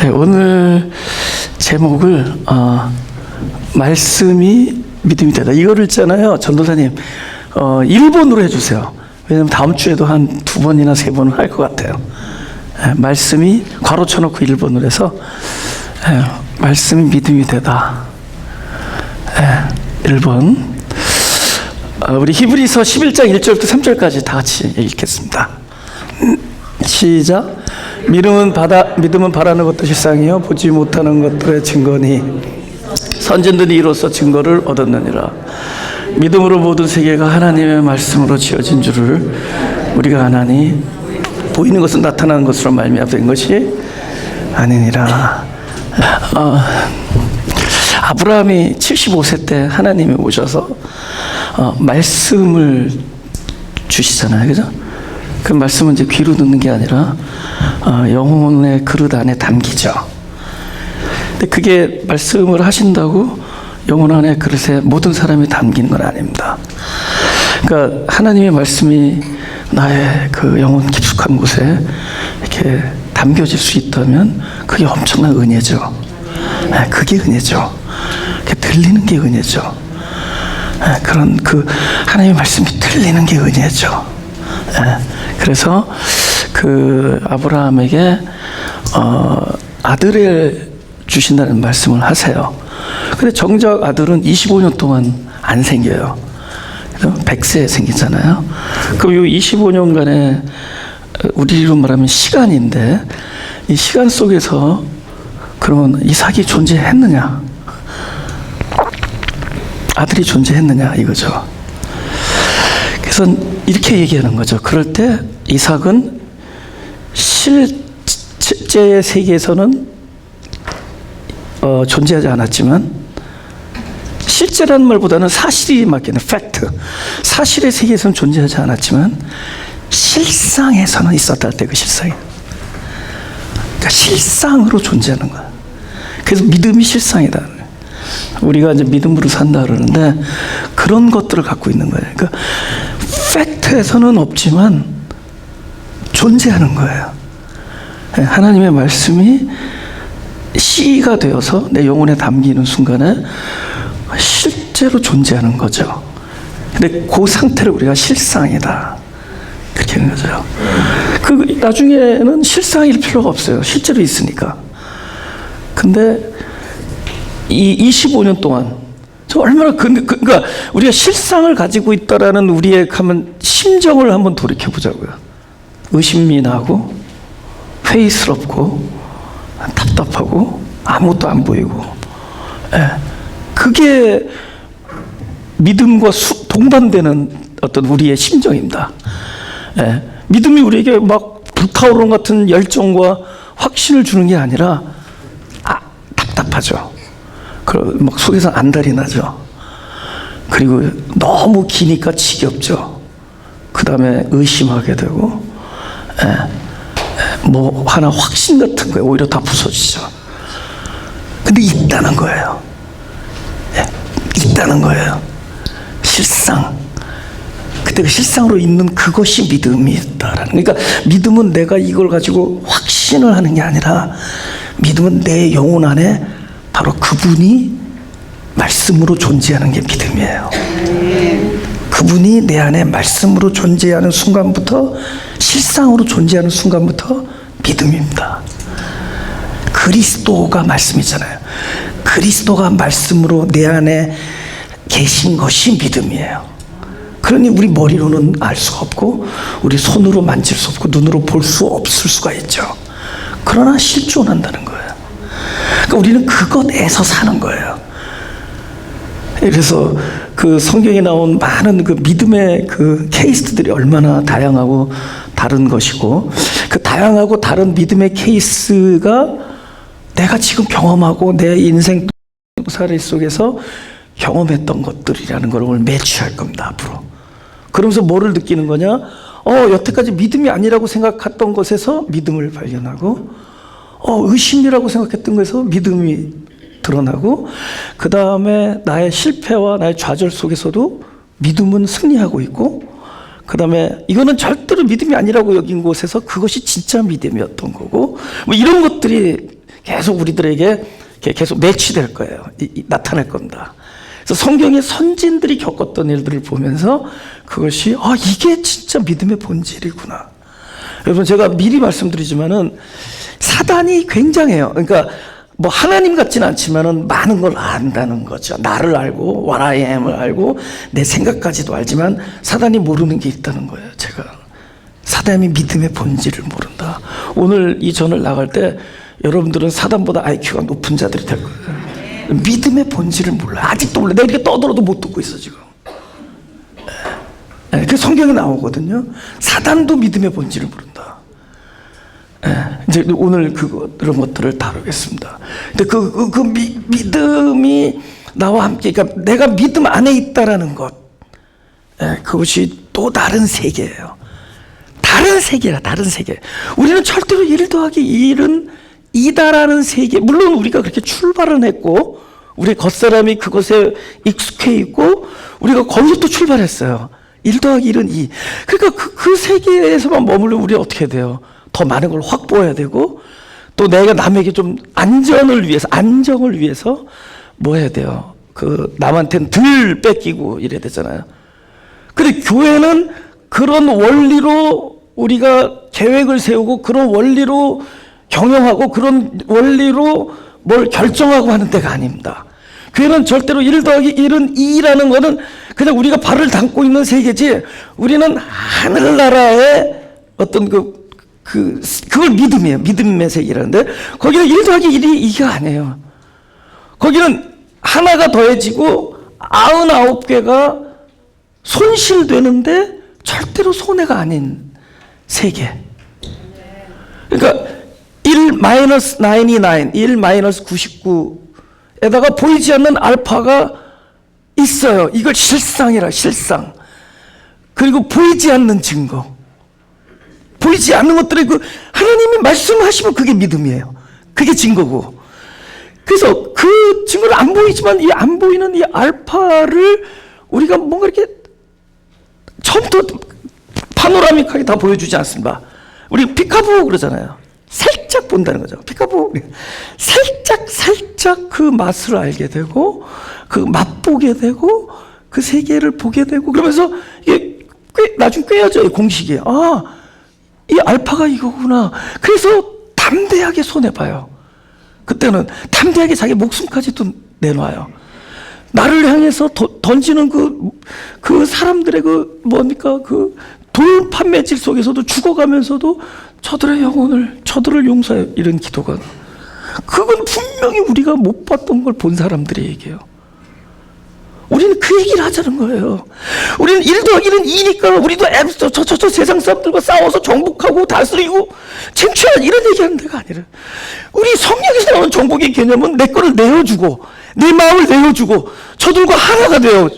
네, 오늘 제목을 말씀이 믿음이 되다 이거를 있잖아요. 전도사님 일본어로 해주세요. 왜냐면 다음 주에도 한 2번이나 3번은 할 것 같아요. 네, 말씀이 괄호 쳐놓고 일본어로 해서 말씀이 믿음이 되다. 1번 우리 히브리서 11장 1절부터 3절까지 다 같이 읽겠습니다. 시작. 믿음은 바라는 것도 실상이요 보지 못하는 것들의 증거니 선진들이 이로써 증거를 얻었느니라. 믿음으로 모든 세계가 하나님의 말씀으로 지어진 줄을 우리가 아나니 보이는 것은 나타나는 것으로 말미암아 된 것이 아니니라. 아브라함이 75세 때 하나님이 오셔서 말씀을 주시잖아요, 그죠? 그 말씀은 이제 귀로 듣는 게 아니라 영혼의 그릇 안에 담기죠. 근데 그게 말씀을 하신다고 영혼 안의 그릇에 모든 사람이 담기는 건 아닙니다. 그러니까 하나님의 말씀이 나의 그 영혼 깊숙한 곳에 이렇게 담겨질 수 있다면 그게 엄청난 은혜죠. 그게 은혜죠. 들리는 게 은혜죠. 그런 그 하나님의 말씀이 들리는 게 은혜죠. 그래서 그 아브라함에게 아들을 주신다는 말씀을 하세요. 근데 정작 아들은 25년 동안 안 생겨요. 100세에 생기잖아요. 그럼 이 25년간의 우리로 말하면 시간인데 이 시간 속에서 그러면 이삭이 존재했느냐? 아들이 존재했느냐 이거죠. 그래서 이렇게 얘기하는 거죠. 그럴 때 이삭은 실제의 세계에서는 존재하지 않았지만 실제라는 말보다는 사실이 맞겠네. 팩트. 사실의 세계에서는 존재하지 않았지만 실상에서는 있었다 할 때 그 실상이. 그러니까 실상으로 존재하는 거야. 그래서 믿음이 실상이다. 우리가 이제 믿음으로 산다 그러는데 그런 것들을 갖고 있는 거예요. 그러니까 팩트에서는 없지만 존재하는 거예요. 하나님의 말씀이 씨가 되어서 내 영혼에 담기는 순간에 실제로 존재하는 거죠. 근데 그 상태를 우리가 실상이다 그렇게 하는 거죠. 그 나중에는 실상일 필요가 없어요. 실제로 있으니까. 근데 이 25년 동안 저 얼마나 그러니까 우리가 실상을 가지고 있다라는 우리의 심정을 한번 돌이켜 보자고요. 의심이 나고 회의스럽고 답답하고 아무것도 안 보이고, 그게 믿음과 동반되는 어떤 우리의 심정입니다. 믿음이 우리에게 막 불타오르는 같은 열정과 확신을 주는 게 아니라 답답하죠. 막 속에서 안달이 나죠. 그리고 너무 기니까 지겹죠. 그 다음에 의심하게 되고, 뭐 하나 확신 같은 거에 오히려 다 부서지죠. 근데 있다는 거예요. 있다는 거예요. 실상. 그때 그 실상으로 있는 그것이 믿음이 있다라는. 그러니까 믿음은 내가 이걸 가지고 확신을 하는 게 아니라 믿음은 내 영혼 안에 바로 그분이 말씀으로 존재하는 게 믿음이에요. 그분이 내 안에 말씀으로 존재하는 순간부터, 실상으로 존재하는 순간부터 믿음입니다. 그리스도가 말씀이잖아요. 그리스도가 말씀으로 내 안에 계신 것이 믿음이에요. 그러니 우리 머리로는 알 수가 없고 우리 손으로 만질 수 없고 눈으로 볼 수 없을 수가 있죠. 그러나 실존한다는 거예요. 그러니까 우리는 그것에서 사는 거예요. 그래서 그 성경에 나온 많은 그 믿음의 그 케이스들이 얼마나 다양하고 다른 것이고, 그 다양하고 다른 믿음의 케이스가 내가 지금 경험하고 내 인생 살이 속에서 경험했던 것들이라는 걸 오늘 매취할 겁니다, 앞으로. 그러면서 뭐를 느끼는 거냐? 여태까지 믿음이 아니라고 생각했던 것에서 믿음을 발견하고, 의심이라고 생각했던 것에서 믿음이 드러나고, 그 다음에 나의 실패와 나의 좌절 속에서도 믿음은 승리하고 있고, 그 다음에 이거는 절대로 믿음이 아니라고 여긴 곳에서 그것이 진짜 믿음이었던 거고, 뭐 이런 것들이 계속 우리들에게 계속 매치될 거예요. 나타날 겁니다. 그래서 성경의 선진들이 겪었던 일들을 보면서 그것이 이게 진짜 믿음의 본질이구나. 여러분, 제가 미리 말씀드리지만은 사단이 굉장해요. 그러니까 뭐 하나님 같지는 않지만은 많은 걸 안다는 거죠. 나를 알고 what I am을 알고 내 생각까지도 알지만 사단이 모르는 게 있다는 거예요. 제가 사단이 믿음의 본질을 모른다. 오늘 이 전을 나갈 때 여러분들은 사단보다 IQ가 높은 자들이 될 거예요. 믿음의 본질을 몰라요. 아직도 몰라요. 내가 이렇게 떠들어도 못 듣고 있어 지금. 그 성경에 나오거든요. 사단도 믿음의 본질을 모른다. 이제 오늘 그런 것들을 다루겠습니다. 근데 믿음이 나와 함께, 그러니까 내가 믿음 안에 있다라는 것, 그것이 또 다른 세계예요. 다른 세계라, 다른 세계. 우리는 절대로 1 더하기 1은 2다라는 세계, 물론 우리가 그렇게 출발은 했고, 우리 겉사람이 그것에 익숙해 있고, 우리가 거기서 또 출발했어요. 1 더하기 1은 2. 그러니까 그 세계에서만 머물면 우리 어떻게 돼요? 더 많은 걸 확보해야 되고, 또 내가 남에게 좀 안정을 위해서 뭐 해야 돼요? 남한테는 덜 뺏기고 이래야 되잖아요. 근데 교회는 그런 원리로 우리가 계획을 세우고, 그런 원리로 경영하고, 그런 원리로 뭘 결정하고 하는 데가 아닙니다. 교회는 절대로 1 더하기 1은 2라는 거는 그냥 우리가 발을 담고 있는 세계지, 우리는 하늘나라의 어떤 그걸 믿음이에요. 믿음의 세계라는데, 거기는 1 더하기 1이 2가 아니에요. 거기는 하나가 더해지고 99개가 손실되는데 절대로 손해가 아닌 세계. 그러니까 1-99, 1-99에다가 보이지 않는 알파가 있어요. 이걸 실상이라, 실상. 그리고 보이지 않는 증거. 보이지 않는 것들이 하나님이 말씀하시면 그게 믿음이에요. 그게 증거고. 그래서 그 증거를 안 보이지만 이 안 보이는 이 알파를 우리가 뭔가 이렇게 처음부터 파노라믹하게 다 보여주지 않습니다. 우리 피카보 그러잖아요. 살짝 본다는 거죠. 피카보. 살짝 그 맛을 알게 되고, 그 맛보게 되고, 그 세계를 보게 되고, 그러면서 이게 나중에 꿰어져요, 공식이. 이 알파가 이거구나. 그래서 담대하게 손해봐요. 그때는 담대하게 자기 목숨까지도 내놔요. 나를 향해서 던지는 그 사람들의 돌 판매질 속에서도 죽어가면서도 저들의 영혼을, 저들을 용서해. 이런 기도가. 그건 분명히 우리가 못 봤던 걸 본 사람들의 얘기예요. 우리는 그 얘기를 하자는 거예요. 우리는 1 더하기 1은 2니까 우리도 저 세상 사람들과 싸워서 정복하고 다스리고 쟁취하는 이런 얘기하는 데가 아니라, 우리 성경에서 나오는 정복의 개념은 내 거를 내어주고, 내 마음을 내어주고, 저들과 하나가 되어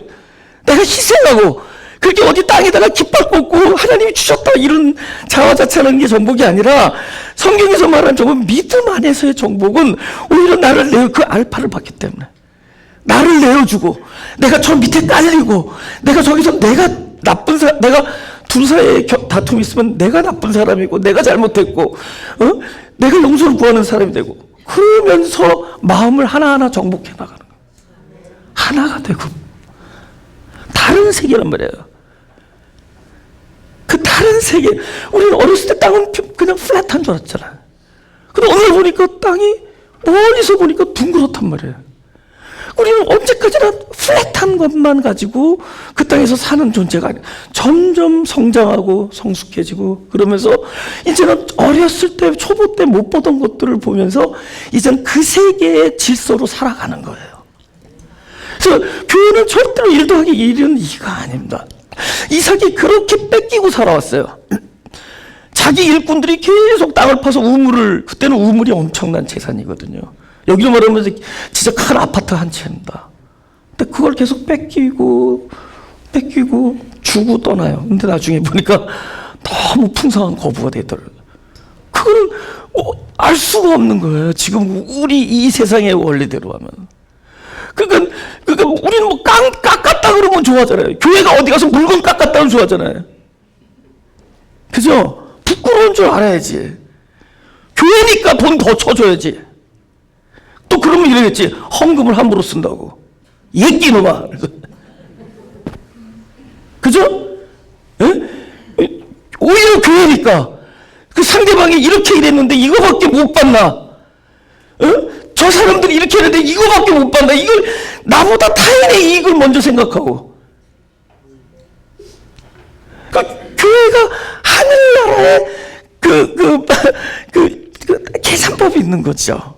내가 희생하고, 그렇게 어디 땅에다가 깃발 꽂고 하나님이 주셨다 이런 자화자찬하는 게 정복이 아니라, 성경에서 말하는 정복은 믿음 안에서의 정복은 오히려 나를 그 알파를 받기 때문에 나를 내어주고, 내가 저 밑에 깔리고, 내가 저기서 내가 나쁜 사람, 내가 둘 사이에 다툼이 있으면 내가 나쁜 사람이고, 내가 잘못했고, 내가 용서를 구하는 사람이 되고, 그러면서 마음을 하나하나 정복해 나가는 거예요. 하나가 되고. 다른 세계란 말이에요. 그 다른 세계. 우리는 어렸을 때 땅은 그냥 플랫한 줄 알았잖아요. 근데 오늘 보니까 땅이 멀리서 보니까 둥그렇단 말이에요. 우리는 언제까지나 플랫한 것만 가지고 그 땅에서 사는 존재가 아니에요. 점점 성장하고 성숙해지고, 그러면서 이제는 어렸을 때, 초보 때 못 보던 것들을 보면서 이제는 그 세계의 질서로 살아가는 거예요. 그래서 교회는 절대로 1 더하기 1은 2가 아닙니다. 이삭이 그렇게 뺏기고 살아왔어요. 자기 일꾼들이 계속 땅을 파서 그때는 우물이 엄청난 재산이거든요. 여기로 말하면 진짜 큰 아파트 한 채입니다. 근데 그걸 계속 뺏기고 주고 떠나요. 근데 나중에 보니까 너무 풍성한 거부가 되더라고요. 그거는 알 수가 없는 거예요. 지금 우리 이 세상의 원리대로 하면. 그러니까 우리는 뭐 깎았다 그러면 좋아하잖아요. 교회가 어디 가서 물건 깎았다 그러면 좋아하잖아요. 그죠? 부끄러운 줄 알아야지. 교회니까 돈 더 쳐줘야지. 또 그러면 이러겠지. 헌금을 함부로 쓴다고. 예끼놈아. 그죠? 예? 오히려 교회니까 그 상대방이 이렇게 일했는데 이거밖에 못 받나? 어? 저 사람들이 이렇게 했는데 이거밖에 못 받나? 이걸 나보다 타인의 이익을 먼저 생각하고. 그러니까 교회가 하늘나라에 그 계산법이 있는 거죠.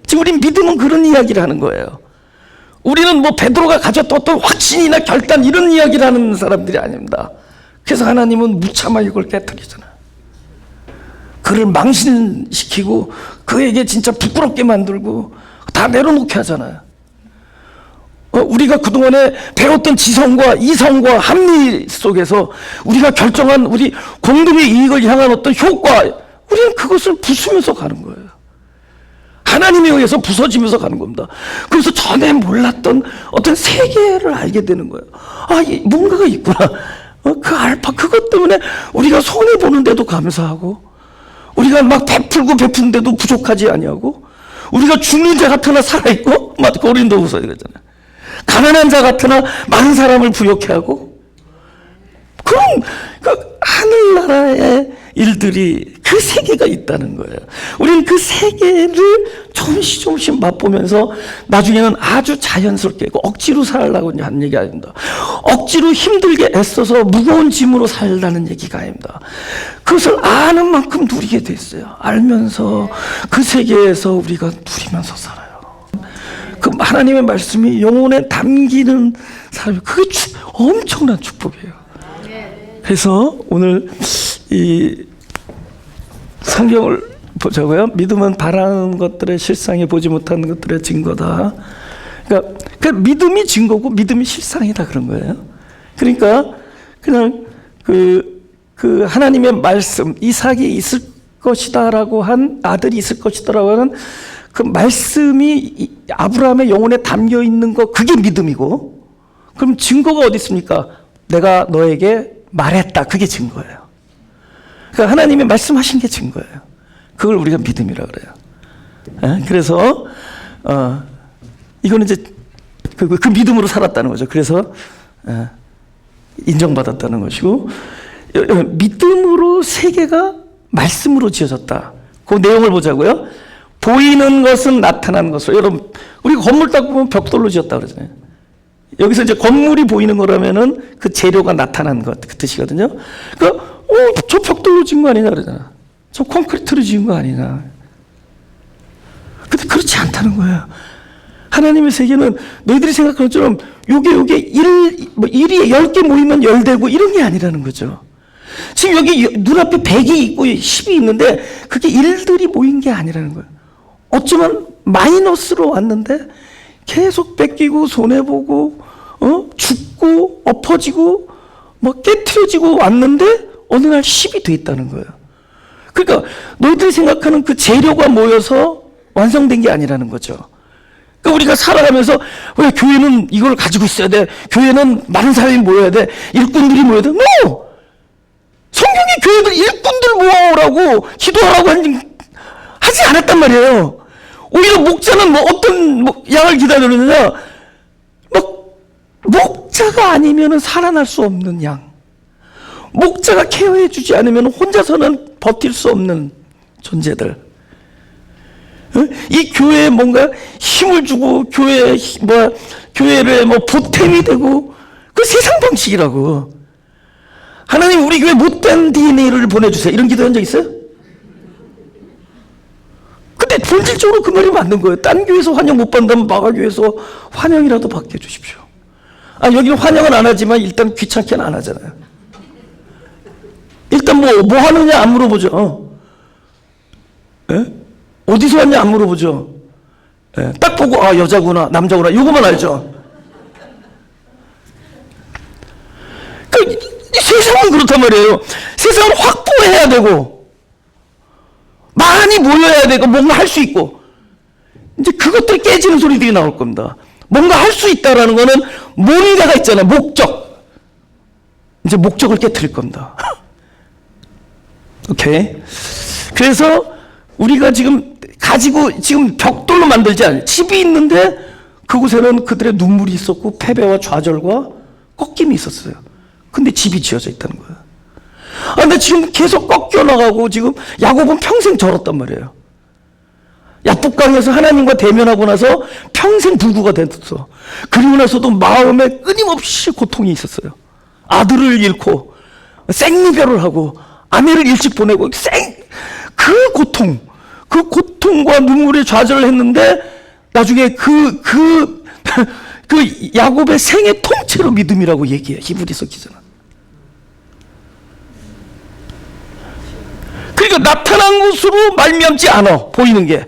지금 우리 믿음은 그런 이야기를 하는 거예요. 우리는 뭐 베드로가 가졌던 어떤 확신이나 결단 이런 이야기를 하는 사람들이 아닙니다. 그래서 하나님은 무참하 이걸 깨뜨리잖아요. 그를 망신시키고 그에게 진짜 부끄럽게 만들고 다 내려놓게 하잖아요. 우리가 그동안에 배웠던 지성과 이성과 합리 속에서 우리가 결정한 우리 공동의 이익을 향한 어떤 효과, 우리는 그것을 부수면서 가는 거예요. 하나님에 의해서 부서지면서 가는 겁니다. 그래서 전에 몰랐던 어떤 세계를 알게 되는 거예요. 아, 뭔가가 있구나. 그 알파, 그것 때문에 우리가 손해보는데도 감사하고, 우리가 막 베풀고 베푸는데도 부족하지 아니하고, 우리가 죽는 자 같으나 살아있고, 고린도후서 이러잖아요. 가난한 자 같으나 많은 사람을 부욕해 하고, 그럼 그 하늘나라의 일들이 그 세계가 있다는 거예요. 우리는 그 세계를 조금씩 맛보면서 나중에는 아주 자연스럽게 억지로 살라고 하는 얘기 아닙니다. 억지로 힘들게 애써서 무거운 짐으로 살라는 얘기가 아닙니다. 그것을 아는 만큼 누리게 됐어요. 알면서 그 세계에서 우리가 누리면서 살아요. 그 하나님의 말씀이 영혼에 담기는 사람이 그게 엄청난 축복이에요. 그래서 오늘 이 성경을 보자고요. 믿음은 바라는 것들의 실상에 보지 못하는 것들의 증거다. 그러니까 믿음이 증거고 믿음이 실상이다 그런 거예요. 그러니까 그냥 그 하나님의 말씀, 이삭이 있을 것이다라고 한 아들이 있을 것이다라고 하는 그 말씀이 아브라함의 영혼에 담겨 있는 거, 그게 믿음이고, 그럼 증거가 어디 있습니까? 내가 너에게 말했다. 그게 증거예요. 그러니까 하나님의 말씀하신 게 증거예요. 그걸 우리가 믿음이라고 그래요. 그래서 이거는 이제 그 믿음으로 살았다는 거죠. 그래서 인정받았다는 것이고, 믿음으로 세계가 말씀으로 지어졌다. 그 내용을 보자고요. 보이는 것은 나타나는 것으로. 여러분, 우리가 건물 딱 보면 벽돌로 지었다 그러잖아요. 여기서 이제 건물이 보이는 거라면은 그 재료가 나타난 것, 그 뜻이거든요. 그러니까, 저 벽돌로 지은 거 아니냐 그러잖아. 저 콘크리트로 지은 거 아니냐. 근데 그렇지 않다는 거예요. 하나님의 세계는 너희들이 생각하는 것처럼 요게 일이 10개 모이면 10되고 이런 게 아니라는 거죠. 지금 여기 눈앞에 100이 있고 10이 있는데 그게 일들이 모인 게 아니라는 거예요. 어쩌면 마이너스로 왔는데 계속 뺏기고 손해보고 죽고 엎어지고 깨트려지고 왔는데 어느 날 10이 돼 있다는 거예요. 그러니까 너희들이 생각하는 그 재료가 모여서 완성된 게 아니라는 거죠. 그러니까 우리가 살아가면서 왜 교회는 이걸 가지고 있어야 돼, 교회는 많은 사람이 모여야 돼, 일꾼들이 모여야 돼. No! 성경이 교회들 일꾼들 모으라고 기도하라고 하지 않았단 말이에요. 오히려 목자는 어떤 양을 기다리느냐, 목자가 아니면 살아날 수 없는 양, 목자가 케어해 주지 않으면 혼자서는 버틸 수 없는 존재들. 이 교회에 뭔가 힘을 주고 교회를 보탬이 되고, 그 세상 방식이라고. 하나님 우리 교회 못된 DNA를 보내주세요. 이런 기도한 적 있어요? 근데 본질적으로 그 말이 맞는 거예요. 딴 교회에서 환영 못 받는다면 마가교회에서 환영이라도 받게 해주십시오. 여기는 환영은 안 하지만 일단 귀찮게는 안 하잖아요. 일단 뭐 하느냐 안 물어보죠. 예? 어디서 왔냐 안 물어보죠. 예, 딱 보고 여자구나 남자구나 이거만 알죠. 세상은 그렇단 말이에요. 세상을 확보해야 되고 많이 모여야 되고 뭔가 할 수 있고, 이제 그것들이 깨지는 소리들이 나올 겁니다. 뭔가 할 수 있다라는 거는 뭔가가 있잖아요. 목적. 이제 목적을 깨트릴 겁니다. 오케이. 그래서 우리가 지금 벽돌로 집으로 만들지 않아요. 집이 있는데 그곳에는 그들의 눈물이 있었고 패배와 좌절과 꺾임이 있었어요. 근데 집이 지어져 있다는 거예요. 근데 지금 계속 꺾여나가고 지금 야곱은 평생 절었단 말이에요. 야복강에서 하나님과 대면하고 나서 평생 불구가 됐어. 그리고 나서도 마음에 끊임없이 고통이 있었어요. 아들을 잃고 생이별을 하고 아내를 일찍 보내고 그 고통과 눈물에 좌절을 했는데 나중에 그 야곱의 생애 통째로 믿음이라고 얘기해. 히브리서 기자는. 그러니까 나타난 것으로 말미암지 않아. 보이는 게.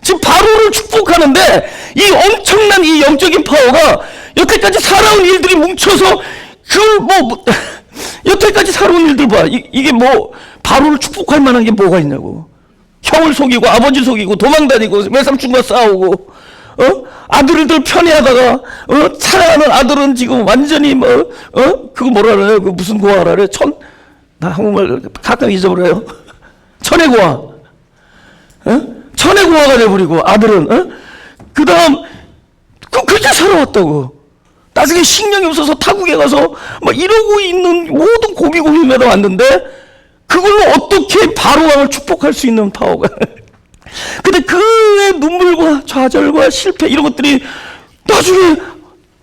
지금 바로를 축복하는데 이 엄청난 이 영적인 파워가 여태까지 살아온 일들이 뭉쳐서 여태까지 살아온 일들 봐. 이게 뭐 바로를 축복할 만한 게 뭐가 있냐고. 형을 속이고 아버지 속이고 도망다니고 외삼촌과 싸우고 아들들 편애하다가 사랑하는 아들은 지금 완전히 그거 뭐라 그래요? 그 무슨 고아라 그래? 나 한국말 가끔 잊어버려요. 천혜고아. 천혜고아가 돼버리고 아들은 그 다음 그렇게 살아왔다고. 나중에 식량이 없어서 타국에 가서 막 이러고 있는 모든 고비고비마다 왔는데 그걸로 어떻게 바로왕을 축복할 수 있는 파워가. 근데 그의 눈물과 좌절과 실패 이런 것들이 나중에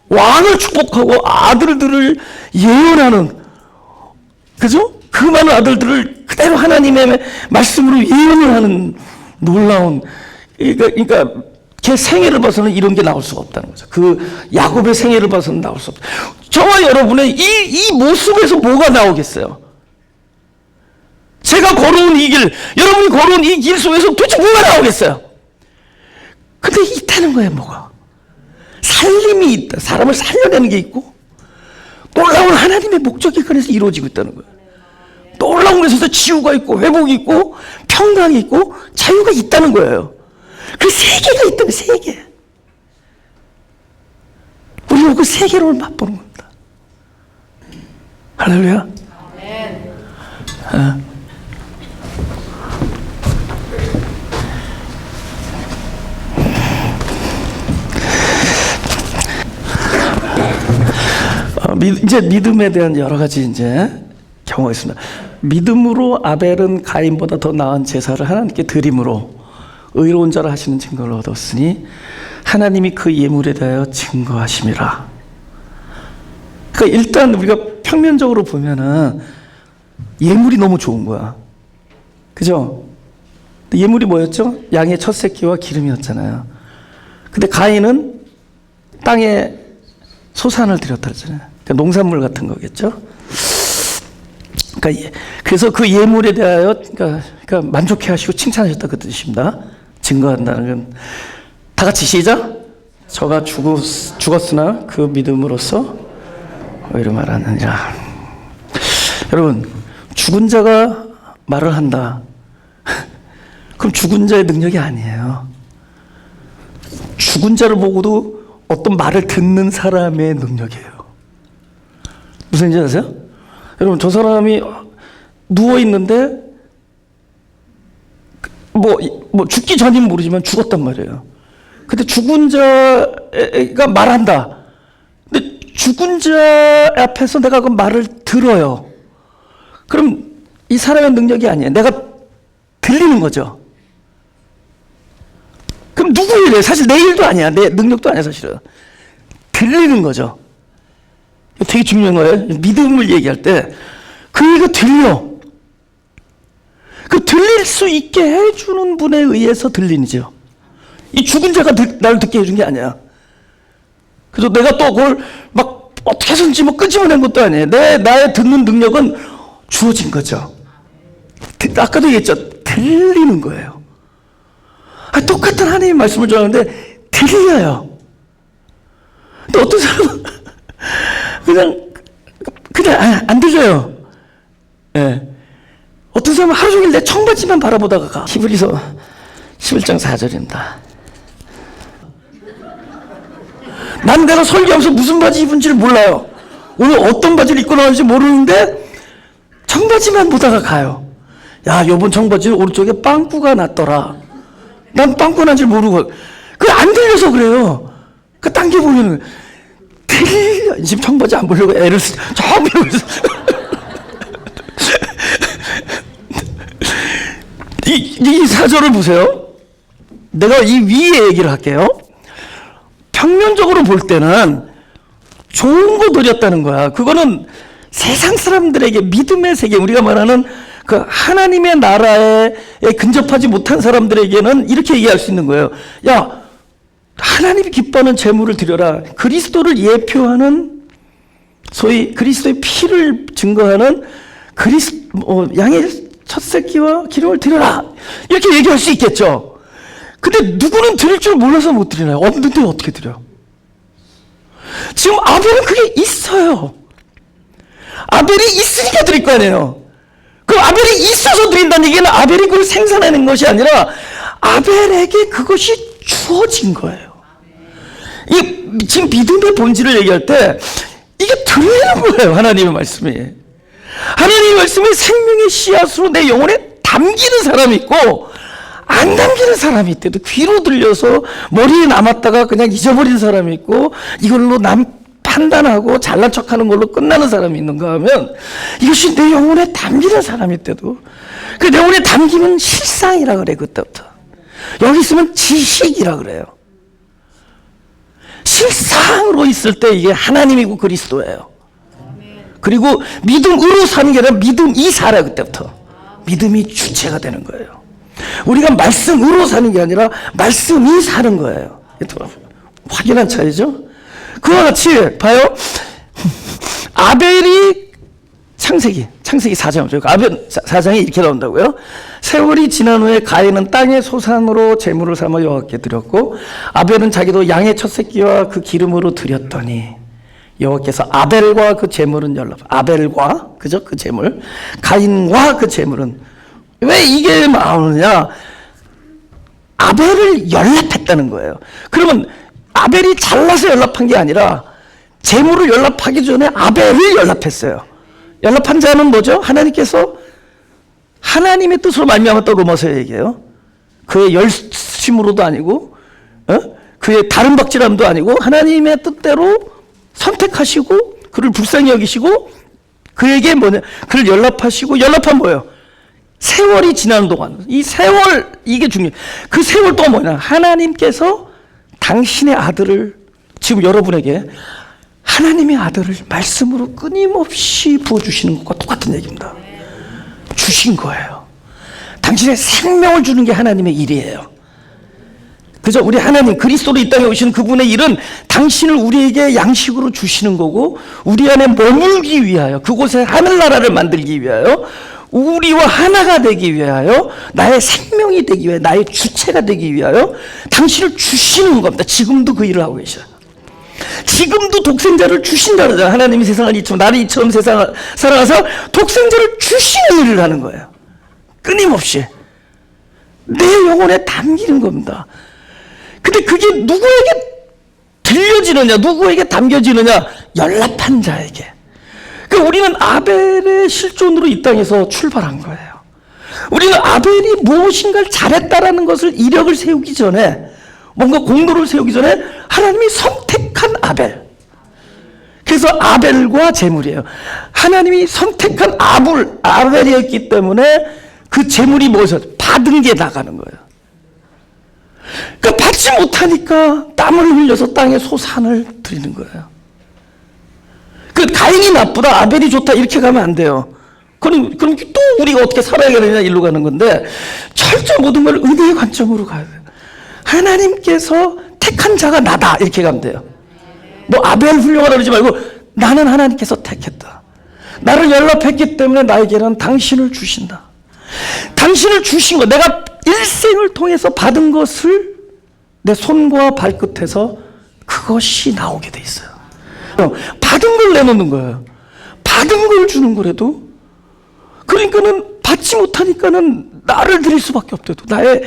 왕을 축복하고 아들들을 예언하는, 그죠? 그 많은 아들들을 그대로 하나님의 말씀으로 예언을 하는 놀라운, 그러니까 걔 생애를 봐서는 이런 게 나올 수가 없다는 거죠. 그 야곱의 생애를 봐서는 나올 수 없다. 저와 여러분의 이 모습에서 뭐가 나오겠어요? 제가 걸어온 이 길, 여러분이 걸어온 이 길 속에서 도대체 뭐가 나오겠어요? 근데 있다는 거예요, 뭐가. 살림이 있다. 사람을 살려내는 게 있고, 놀라운 하나님의 목적이 그래서 이루어지고 있다는 거예요. 놀라운 것에서 치유가 있고, 회복이 있고, 평강이 있고, 자유가 있다는 거예요. 그 세 개가 있다는, 세 개. 우리는 그 세 개를 맛보는 겁니다. 할렐루야. 이제 믿음에 대한 여러 가지 이제 경우가 있습니다. 믿음으로 아벨은 가인보다 더 나은 제사를 하나님께 드림으로 의로운 자라 하시는 증거를 얻었으니 하나님이 그 예물에 대하여 증거하심이라. 그러니까 일단 우리가 평면적으로 보면은 예물이 너무 좋은 거야. 그죠? 예물이 뭐였죠? 양의 첫 새끼와 기름이었잖아요. 근데 가인은 땅에 소산을 드렸다 그랬잖아요. 그러니까 농산물 같은 거겠죠? 그러니까 그래서 그 예물에 대하여 그러니까 만족해 하시고 칭찬하셨다 그 뜻입니다. 증거한다는 건. 다 같이 시작. 저가 죽었으나 그 믿음으로써 의로 말하느니라. 여러분, 죽은 자가 말을 한다. 그럼 죽은 자의 능력이 아니에요. 죽은 자를 보고도 어떤 말을 듣는 사람의 능력이에요. 무슨 얘기인지 아세요? 여러분, 저 사람이 누워있는데 뭐 죽기 전인 모르지만 죽었단 말이에요. 근데 죽은 자가 말한다. 근데 죽은 자 앞에서 내가 그 말을 들어요. 그럼 이 사람의 능력이 아니에요. 내가 들리는 거죠. 그럼 누구 일이에요? 사실 내 일도 아니야. 내 능력도 아니야, 사실은. 들리는 거죠. 되게 중요한 거예요. 믿음을 얘기할 때 그가 들려. 그 들릴 수 있게 해주는 분에 의해서 들리죠. 이 죽은 자가 나를 듣게 해준 게 아니야. 그래서 내가 또 그걸 막 어떻게 해서든지 뭐 끄집어낸 것도 아니에요. 나의 듣는 능력은 주어진 거죠. 아까도 얘기했죠. 들리는 거예요. 똑같은 하나님의 말씀을 전하는데 들려요. 근데 어떤 사람은 그냥 안 들려요. 예. 어떤 사람은 하루 종일 내 청바지만 바라보다가 가. 히브리서 11장 4절입니다. 난 내가 설교하면서 무슨 바지 입은지를 몰라요. 오늘 어떤 바지를 입고 나오는지 모르는데 청바지만 보다가 가요. 야, 요번 청바지 오른쪽에 빵꾸가 났더라. 난 빵꾸난 줄 모르고. 그 안 들려서 그래요. 그 딴 게 보이는 거예요. 지금 청바지 안 보려고 애를 저 배우고 있어. 이 사절을 보세요. 내가 이 위에 얘기를 할게요. 평면적으로 볼 때는 좋은 거 드렸다는 거야. 그거는 세상 사람들에게 믿음의 세계, 우리가 말하는 그 하나님의 나라에 근접하지 못한 사람들에게는 이렇게 얘기할 수 있는 거예요. 야, 하나님이 기뻐하는 제물을 드려라. 그리스도를 예표하는, 소위 그리스도의 피를 증거하는 양의 첫 새끼와 기름을 드려라. 이렇게 얘기할 수 있겠죠. 근데 누구는 드릴 줄 몰라서 못 드리나요? 없는데 어떻게 드려? 지금 아벨은 그게 있어요. 아벨이 있으니까 드릴 거 아니에요. 그 아벨이 있어서 드린다는 얘기는 아벨이 그걸 생산하는 것이 아니라 아벨에게 그것이 주어진 거예요. 이 지금 믿음의 본질을 얘기할 때 이게 들리는 거예요. 하나님의 말씀이. 하나님의 말씀이 생명의 씨앗으로 내 영혼에 담기는 사람이 있고 안 담기는 사람이 있대도, 귀로 들려서 머리에 남았다가 그냥 잊어버리는 사람이 있고 이걸로 남 판단하고 잘난 척하는 걸로 끝나는 사람이 있는가 하면, 이것이 내 영혼에 담기는 사람이 있대도 그 내 영혼에 담기면 실상이라 그래. 그때부터 여기 있으면 지식이라 그래요. 실상으로 있을 때 이게 하나님이고 그리스도예요. 그리고 믿음으로 사는 게 아니라 믿음이 살아요. 그때부터 믿음이 주체가 되는 거예요. 우리가 말씀으로 사는 게 아니라 말씀이 사는 거예요. 확연한 차이죠. 그와 같이 봐요. 아벨이 창세기 4장, 아벨 4장에 이렇게 나온다고요. 세월이 지난 후에 가인은 땅의 소산으로 제물을 삼아 여호와께 드렸고 아벨은 자기도 양의 첫 새끼와 그 기름으로 드렸더니 여호와께서 아벨과 그 제물은 아벨과 그죠? 그 제물, 가인과 그 제물은, 왜 이게 나오느냐? 아벨을 연락했다는 거예요. 그러면 아벨이 잘나서 연락한 게 아니라 제물을 연락하기 전에 아벨을 연락했어요. 연락한 자는 뭐죠? 하나님께서 하나님의 뜻으로 말미암았다. 로마서에 얘기해요. 그의 열심으로도 아니고 그의 다른 박질함도 아니고 하나님의 뜻대로 선택하시고 그를 불쌍히 여기시고 그에게 그를 연락하시고, 연락한 뭐예요? 세월이 지나는 동안, 이 세월, 이게 중요해요. 그 세월 동안 뭐냐? 하나님께서 당신의 아들을, 지금 여러분에게 하나님의 아들을 말씀으로 끊임없이 부어주시는 것과 똑같은 얘기입니다. 주신 거예요. 당신의 생명을 주는 게 하나님의 일이에요. 그죠? 우리 하나님 그리스도로 이 땅에 오신 그분의 일은 당신을 우리에게 양식으로 주시는 거고, 우리 안에 머물기 위하여, 그곳에 하늘나라를 만들기 위하여, 우리와 하나가 되기 위하여, 나의 생명이 되기 위하여, 나의 주체가 되기 위하여 당신을 주시는 겁니다. 지금도 그 일을 하고 계셔요. 지금도 독생자를 주신다 그러잖아요. 하나님이 세상을 이처럼, 나를 이처럼 세상을 살아가서 독생자를 주시는 일을 하는 거예요. 끊임없이 내 영혼에 담기는 겁니다. 근데 그게 누구에게 들려지느냐, 누구에게 담겨지느냐? 연락한 자에게. 그러니까 우리는 아벨의 실존으로 이 땅에서 출발한 거예요. 우리는 아벨이 무엇인가를 잘했다라는 것을, 이력을 세우기 전에, 뭔가 공로를 세우기 전에 하나님이 선택한 아벨. 그래서 아벨과 제물이에요. 하나님이 선택한 아벨이었기 때문에 그 제물이 뭐였어요? 받은 게 나가는 거예요. 그러니까 받지 못하니까 땀을 흘려서 땅에 소산을 드리는 거예요. 그 가인이 나쁘다, 아벨이 좋다, 이렇게 가면 안 돼요. 그럼 또 우리가 어떻게 살아야겠느냐, 일로 가는 건데, 철저히 모든 걸 은혜의 관점으로 가야 돼요. 하나님께서 택한 자가 나다, 이렇게 가면 돼요. 뭐 아벨 훌륭하다 그러지 말고, 나는 하나님께서 택했다. 나를 연락했기 때문에 나에게는 당신을 주신다. 당신을 주신 것, 내가 일생을 통해서 받은 것을 내 손과 발끝에서 그것이 나오게 돼 있어요. 받은 걸 내놓는 거예요. 받은 걸 주는 거라도, 그러니까는 받지 못하니까는 나를 드릴 수밖에 없대도, 나의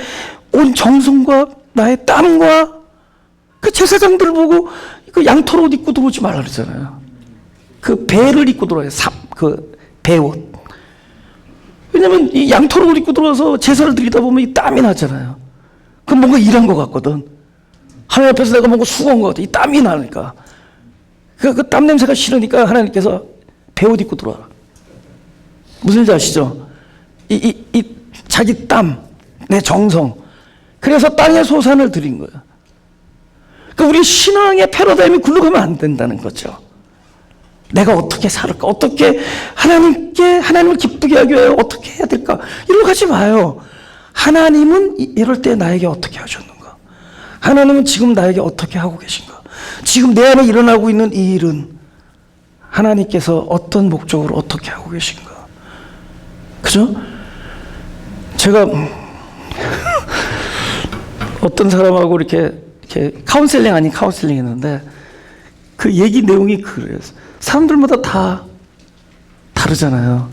온 정성과 나의 땀과, 그 제사장들 보고 그 양털 옷 입고 들어오지 말라 그러잖아요. 그 배를 입고 들어와요. 그 배옷. 왜냐면 이 양털 옷 입고 들어와서 제사를 드리다 보면 이 땀이 나잖아요. 그럼 뭔가 일한 것 같거든. 하나님 앞에서 내가 뭔가 수고한 것 같아. 이 땀이 나니까. 그 땀 냄새가 싫으니까 하나님께서 배옷 입고 들어와. 무슨 지 아시죠? 이 자기 땀, 내 정성. 그래서 땅의 소산을 드린 거야. 그러니까 우리 신앙의 패러다임이 굴러가면 안 된다는 거죠. 내가 어떻게 살을까? 어떻게 하나님을 기쁘게 하기 위해 어떻게 해야 될까? 이러고 가지 마요. 하나님은 이럴 때 나에게 어떻게 하셨는가? 하나님은 지금 나에게 어떻게 하고 계신가? 지금 내 안에 일어나고 있는 이 일은 하나님께서 어떤 목적으로 어떻게 하고 계신가? 그죠? 제가 어떤 사람하고 이렇게 카운셀링 아닌 카운셀링 했는데 그 얘기 내용이 그래요. 사람들마다 다 다르잖아요.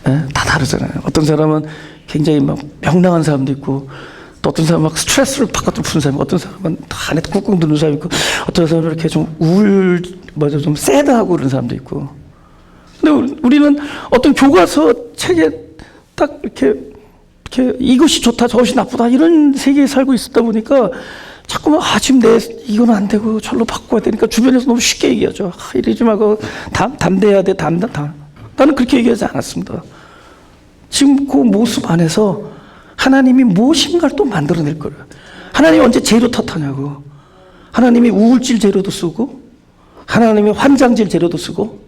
네? 다 다르잖아요. 어떤 사람은 굉장히 막 명랑한 사람도 있고, 또 어떤 사람은 막 스트레스를 바깥으로 푸는 사람이 있고, 어떤 사람은 안에 꾹꾹 누는 사람이 있고, 어떤 사람은 이렇게 좀 좀 새드하고 그런 사람도 있고. 근데 우리는 어떤 교과서 책에 딱 이렇게 이것이 좋다, 저것이 나쁘다, 이런 세계에 살고 있었다 보니까 자꾸만 지금 이거는 안 되고 절로 바꿔야 되니까 주변에서 너무 쉽게 얘기하죠. 이러지 말고 담대해야 돼. 나는 그렇게 얘기하지 않았습니다. 지금 그 모습 안에서 하나님이 무엇인가를 또 만들어낼 거예요. 하나님이 언제 재료 탓하냐고. 하나님이 우울질 재료도 쓰고, 하나님이 환장질 재료도 쓰고,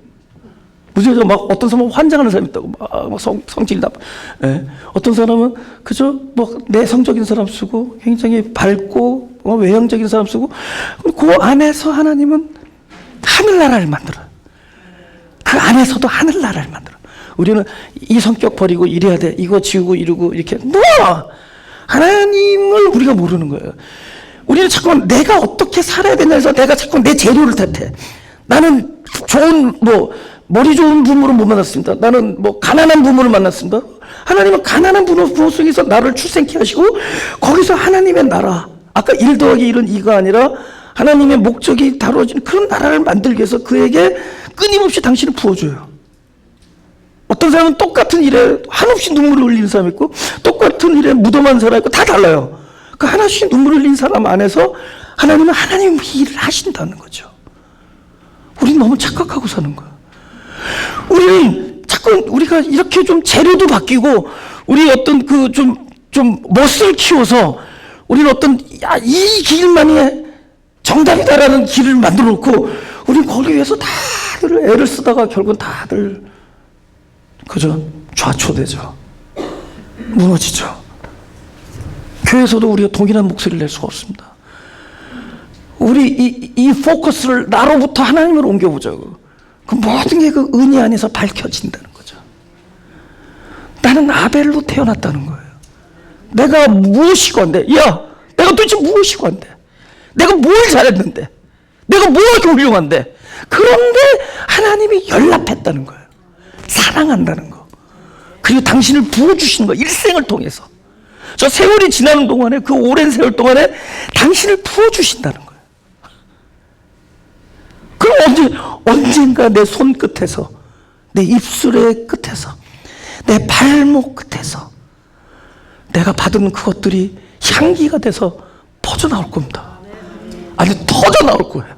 무슨 막 어떤 사람은 환장하는 사람이 있다고 막 성질 나빠. 예. 어떤 사람은 그저 뭐 내성적인 사람 쓰고, 굉장히 밝고 외형적인 사람 쓰고, 그 안에서 하나님은 하늘나라를 만들어요. 그 안에서도 하늘나라를 만들어. 우리는 이 성격 버리고 이래야 돼, 이거 지우고 이러고 이렇게. 하나님을 우리가 모르는 거예요. 우리는 자꾸 내가 어떻게 살아야 되나 해서 내가 자꾸 내 재료를 탓해. 나는 좋은 머리 좋은 부모를 못 만났습니다. 나는 가난한 부모를 만났습니다. 하나님은 가난한 부모 속에서 나를 출생케 하시고, 거기서 하나님의 나라, 아까 1 더하기 1은 2가 아니라 하나님의 목적이 다루어지는 그런 나라를 만들기 위해서 그에게 끊임없이 당신을 부어줘요. 어떤 사람은 똑같은 일에 한없이 눈물을 흘리는 사람이 있고, 똑같은 일에 무덤한 사람이 있고, 다 달라요. 그 하나씩 눈물을 흘린 사람 안에서 하나님은 하나님의 일을 하신다는 거죠. 우리는 너무 착각하고 사는 거야. 우리는 자꾸 우리가 이렇게 좀 재료도 바뀌고, 우리 어떤 좀 멋을 키워서 우리는 어떤 이 길만이 정답이다라는 길을 만들어 놓고, 우리는 거기 위해서 다들 애를 쓰다가 결국은 다들 그저 좌초되죠. 무너지죠. 교회에서도 우리가 동일한 목소리를 낼 수가 없습니다. 우리 이 포커스를 나로부터 하나님으로 옮겨보자고. 그 모든 게 그 은혜 안에서 밝혀진다는 거죠. 나는 아벨로 태어났다는 거예요. 내가 무엇이 관대? 내가 도대체 무엇이 관대? 내가 뭘 잘했는데? 내가 뭐가 훌륭한데? 그런데 하나님이 연락했다는 거예요. 사랑한다는 거. 그리고 당신을 부어주시는 거, 일생을 통해서. 저 세월이 지나는 동안에, 그 오랜 세월 동안에 당신을 부어주신다는 거예요. 그럼 언젠가 내 손끝에서, 내 입술의 끝에서, 내 발목 끝에서 내가 받은 그것들이 향기가 돼서 퍼져나올 겁니다. 아니, 터져나올 거예요.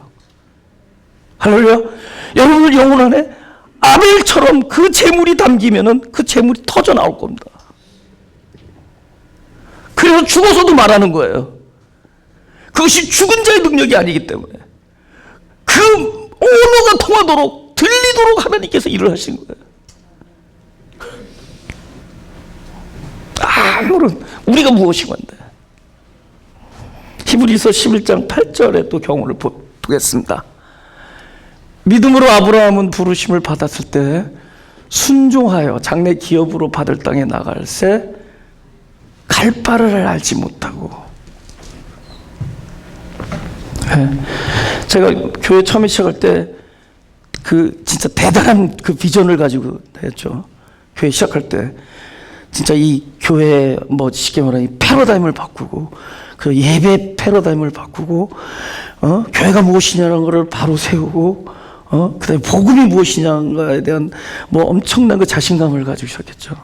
할렐루야. 여러분들 영혼 안에 아벨처럼 그 재물이 담기면은 그 재물이 터져나올 겁니다. 그래서 죽어서도 말하는 거예요. 그것이 죽은 자의 능력이 아니기 때문에. 그 언어가 통하도록, 들리도록 하나님께서 일을 하신 거예요. 아무런 우리가 무엇이 관대. 히브리서 11장 8절에 또 경우를 보겠습니다. 믿음으로 아브라함은 부르심을 받았을 때 순종하여 장래 기업으로 받을 땅에 나갈새 갈 바를 알지 못하고. 제가 교회 처음에 시작할 때 진짜 대단한 비전을 가지고 했죠. 교회 시작할 때 진짜 이 교회 쉽게 말하면 이 패러다임을 바꾸고, 그 예배 패러다임을 바꾸고, 교회가 무엇이냐는 것을 바로 세우고, 그다음에 복음이 무엇이냐에 대한 엄청난 그 자신감을 가지고 시작했죠.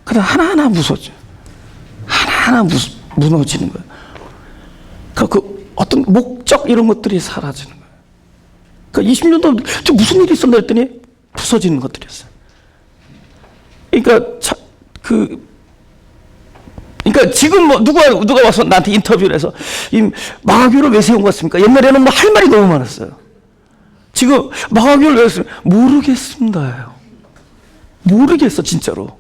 그러다 하나하나 무너져. 하나하나 무너지는 거예요. 그 어떤 목적 이런 것들이 사라지는 거예요. 그러니까 20년 동안 무슨 일이 있었나 했더니 부서지는 것들이었어요. 그러니까 지금 뭐 누가 와서 나한테 인터뷰를 해서 이 마가교를 왜 세운 것 같습니까? 옛날에는 뭐 할 말이 너무 많았어요. 지금 마가교를 왜 세운? 모르겠습니다예요. 모르겠어 진짜로.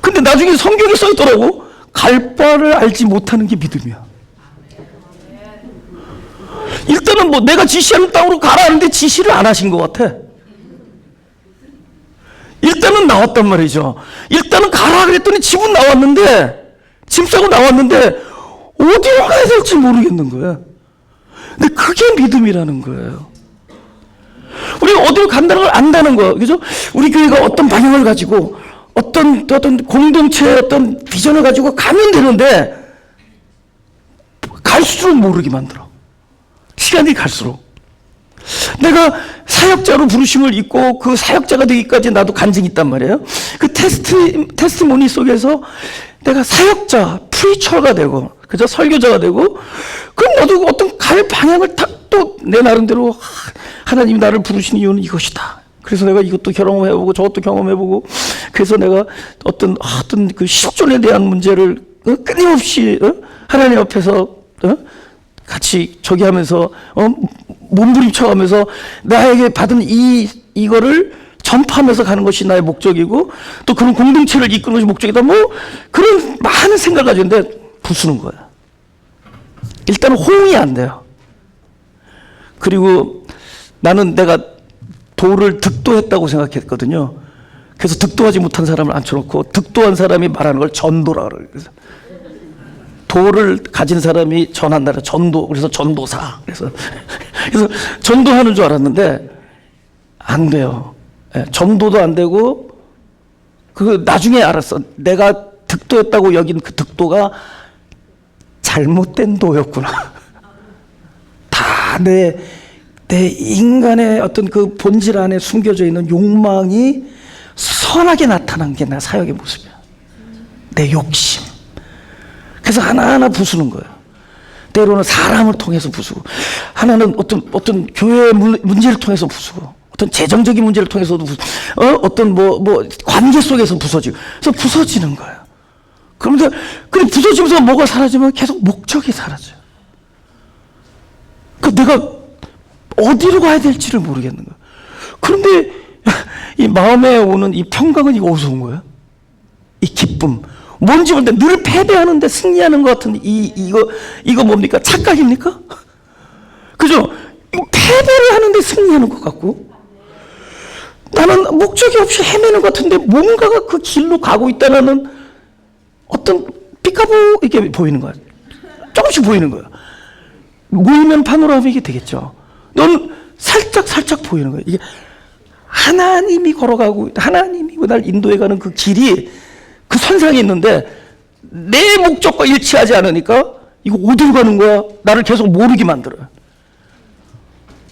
근데 나중에 성경에 써 있더라고. 갈 바를 알지 못하는 게 믿음이야. 일단은 뭐 내가 지시하는 땅으로 가라는데 지시를 안 하신 것 같아. 일단은 나왔단 말이죠. 일단은 가라 그랬더니 집은 나왔는데, 짐 싸고 나왔는데 어디로 가야 될지 모르겠는 거야. 근데 그게 믿음이라는 거예요. 우리가 어디로 간다는 걸 안다는 거, 그죠? 우리 교회가 어떤 방향을 가지고 어떤 공동체의 어떤 비전을 가지고 가면 되는데 갈수록 모르게 만들어. 시간이 갈수록. 내가 사역자로 부르심을 입고 그 사역자가 되기까지 나도 간증이 있단 말이에요. 그 테스티모니 속에서 내가 사역자, 프리처가 되고, 그죠? 설교자가 되고, 그럼 나도 어떤 갈 방향을 또 내 나름대로 하나님이 나를 부르신 이유는 이것이다. 그래서 내가 이것도 경험해보고 저것도 경험해보고, 그래서 내가 어떤 그 실존에 대한 문제를 끊임없이 하나님 앞에서 같이 저기 하면서 몸부림쳐가면서 나에게 받은 이거를 전파하면서 가는 것이 나의 목적이고, 또 그런 공동체를 이끄는 것이 목적이다. 뭐 그런 많은 생각을 가지고 있는데 부수는 거야. 일단은 호응이 안 돼요. 그리고 나는 내가 도를 득도했다고 생각했거든요. 그래서 득도하지 못한 사람을 앉혀놓고 득도한 사람이 말하는 걸 전도라 그래요. 그래서 도를 가진 사람이 전한다라 전도, 그래서 전도사. 그래서 전도하는 줄 알았는데 안 돼요. 전도도 안 되고, 그 나중에 알았어. 내가 득도했다고 여긴 그 득도가 잘못된 도였구나. 다 내 인간의 어떤 그 본질 안에 숨겨져 있는 욕망이 선하게 나타난 게 내 사역의 모습이야. 내 욕심. 그래서 하나하나 부수는 거예요. 때로는 사람을 통해서 부수고, 하나는 어떤 교회의 문제를 통해서 부수고, 어떤 재정적인 문제를 통해서도 어떤 관계 속에서 부서지고, 그래서 부서지는 거예요. 그런데 부서지면서 뭐가 사라지면 계속 목적이 사라져요. 내가 어디로 가야 될지를 모르겠는 거예요. 그런데 이 마음에 오는 이 평강은 이거 어디서 온 거예요? 이 기쁨. 뭔지 모르는데 늘 패배하는데 승리하는 것 같은 이거 뭡니까? 착각입니까? 그죠? 패배를 하는데 승리하는 것 같고, 나는 목적이 없이 헤매는 것 같은데 뭔가가 그 길로 가고 있다는 어떤 삐까부 이렇게 보이는 거야. 조금씩 보이는 거야. 모이면 파노라마이게 되겠죠. 넌 살짝 보이는 거야. 이게 하나님이 걸어가고, 하나님이 날 인도해가는 그 길이, 그 선상에 있는데 내 목적과 일치하지 않으니까 이거 어디로 가는 거야? 나를 계속 모르게 만들어요.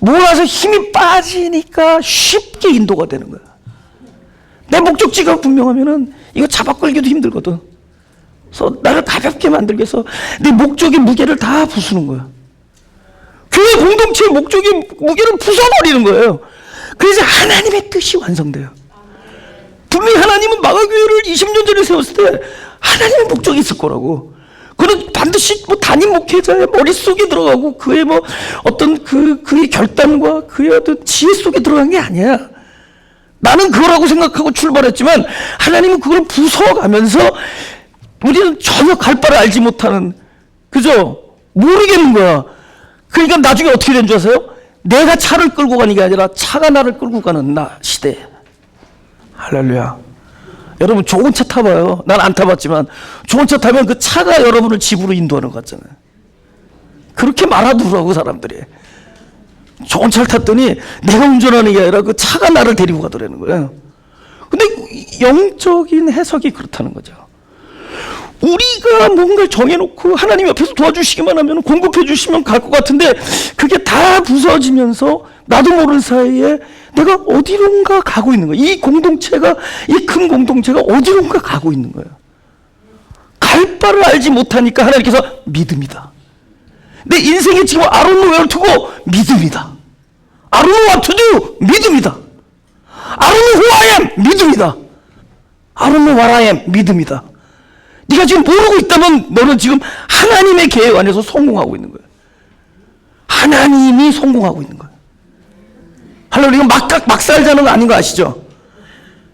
몰아서 힘이 빠지니까 쉽게 인도가 되는 거야. 내 목적지가 분명하면은 이거 잡아 끌기도 힘들거든. 그래서 나를 가볍게 만들기 위해서 내 목적의 무게를 다 부수는 거야. 교회 공동체의 목적의 무게를 부숴버리는 거예요. 그래서 하나님의 뜻이 완성돼요. 분명히 하나님은 마가교회를 20년 전에 세웠을 때 하나님의 목적이 있을 거라고. 그는 반드시 담임 목회자의 머릿속에 들어가고 그의 어떤 그의 결단과 그의 어떤 지혜 속에 들어간 게 아니야. 나는 그거라고 생각하고 출발했지만 하나님은 그걸 부숴가면서 우리는 전혀 갈 바를 알지 못하는, 그죠? 모르겠는 거야. 그러니까 나중에 어떻게 된 줄 아세요? 내가 차를 끌고 가는 게 아니라 차가 나를 끌고 가는 시대. 할렐루야. 여러분 좋은 차 타봐요. 난 안 타봤지만 좋은 차 타면 그 차가 여러분을 집으로 인도하는 것 같잖아요. 그렇게 말하더라고 사람들이. 좋은 차를 탔더니 내가 운전하는 게 아니라 그 차가 나를 데리고 가더라는 거예요. 근데 영적인 해석이 그렇다는 거죠. 우리가 뭔가를 정해놓고 하나님 옆에서 도와주시기만 하면, 공급해 주시면 갈 것 같은데 그게 다 부서지면서 나도 모르는 사이에 내가 어디론가 가고 있는 거예요. 이 공동체가, 이 큰 공동체가 어디론가 가고 있는 거예요. 갈 바를 알지 못하니까 하나님께서 믿음이다. 내 인생이 지금 I don't know where to go. 믿음이다. I don't know what to do. 믿음이다. I don't know who I am. 믿음이다. I don't know what I am. 믿음이다. 네가 지금 모르고 있다면 너는 지금 하나님의 계획 안에서 성공하고 있는 거야. 하나님이 성공하고 있는 거야. 할렐루야. 막 살자는 거 아닌 거 아시죠?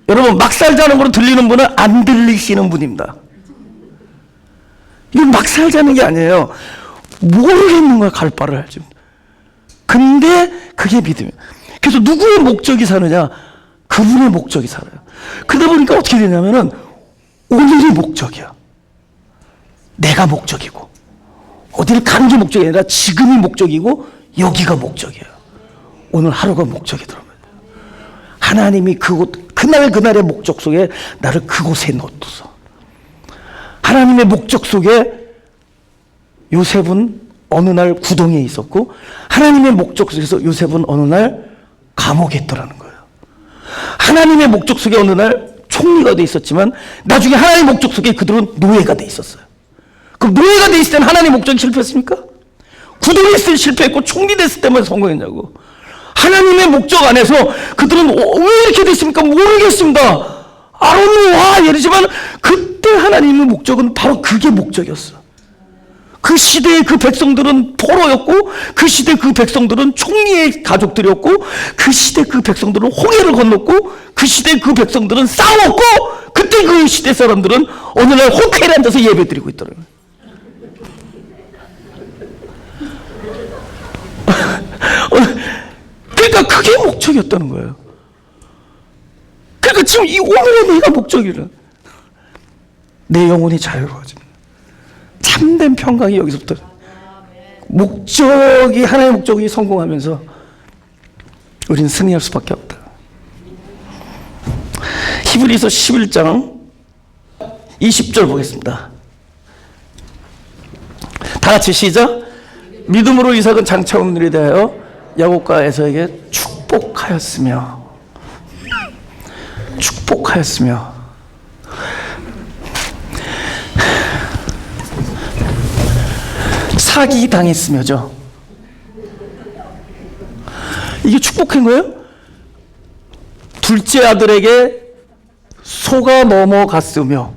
여러분, 막 살자는 거로 들리는 분은 안 들리시는 분입니다. 이건 막 살자는 게 아니에요. 모르겠는 거야, 갈 바를 알지. 근데 그게 믿음이에요. 그래서 누구의 목적이 사느냐? 그분의 목적이 살아요. 그러다 보니까 어떻게 되냐면은 오늘이 목적이야. 내가 목적이고, 어디를 가는 게 목적이 아니라 지금이 목적이고 여기가 목적이에요. 오늘 하루가 목적이더라고요. 하나님이 그날의 목적 속에 나를 그곳에 넣어둬서, 하나님의 목적 속에 요셉은 어느 날 구덩이에 있었고, 하나님의 목적 속에서 요셉은 어느 날 감옥에 있더라는 거예요. 하나님의 목적 속에 어느 날 총리가 돼 있었지만 나중에 하나님의 목적 속에 그들은 노예가 돼 있었어요. 그럼 노예가 돼 있을 때는 하나님의 목적이 실패했습니까? 구덩이에 있을 때 실패했고 총리 됐을 때만 성공했냐고. 하나님의 목적 안에서 그들은 왜 이렇게 됐습니까? 모르겠습니다. I don't know why. 이러지만 그때 하나님의 목적은 바로 그게 목적이었어. 그 시대의 그 백성들은 포로였고, 그 시대 그 백성들은 총리의 가족들이었고, 그 시대 그 백성들은 홍해를 건넜고, 그 시대 그 백성들은 싸웠고, 그때 그 시대 사람들은 어느 날 호텔에 앉아서 예배드리고 있더라고요. 그러니까 그게 목적이었다는 거예요. 그러니까 지금 이 오늘의 내가 목적이라. 내 영혼이 자유로워집니다. 참된 평강이 여기서부터. 목적이, 하나의 목적이 성공하면서 우리는 승리할 수밖에 없다. 히브리서 11장 20절 보겠습니다. 다 같이 시작. 믿음으로 이삭은 장차 오는 일에 대하여 야곱과 에서에게 축복하였으며 사기 당했으며죠. 이게 축복한 거예요? 둘째 아들에게 속아 넘어갔으며.